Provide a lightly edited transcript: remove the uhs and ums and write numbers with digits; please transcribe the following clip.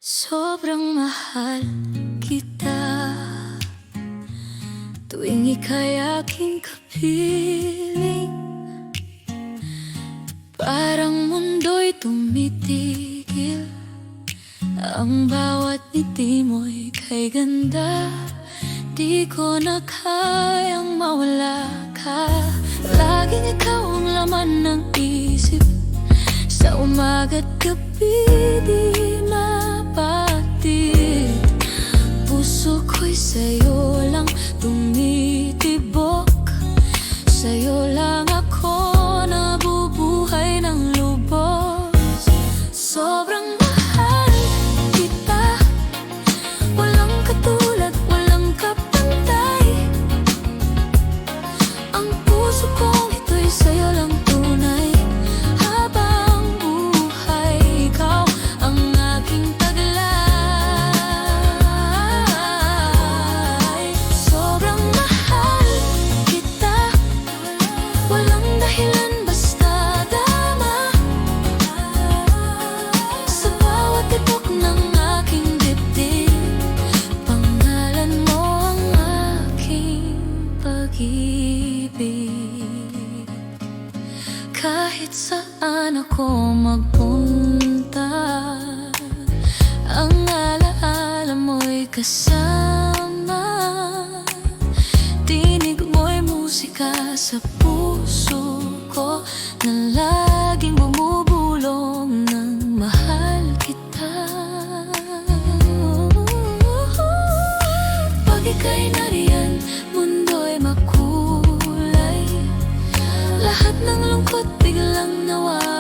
Sobrang mahal kita tuwing ika'y aking kapiling. Parang mundo'y tumitigil, ang bawat ngiti mo'y kay ganda. Di ko na kayang mawala ka, laging ikaw ang laman ng isip. Sa umaga't gabi di mapatid, puso ko'y sa'yo lang tumitibok. Sa'yo lang ako nabubuhay ng lubos. Sobrang mahal kita, walang katulad, walang kapantay. Ang puso kong ito'y sa'yo lang tunay. Habang buhay, ikaw ang aking taglay. Sobrang mahal kita, walang dahilan, basta dama. Sa bawat tibok ng aking dibdib, pangalan mo ang aking pag-ibig. Kahit saan ako magpunta, ang alaala mo'y kasama. Tinig mo'y musika sa puso ko, na laging bumubulong ng mahal kita. Pag ika'y nariyan, mundo'y makulay. Lahat ng lungkot biglang nawala.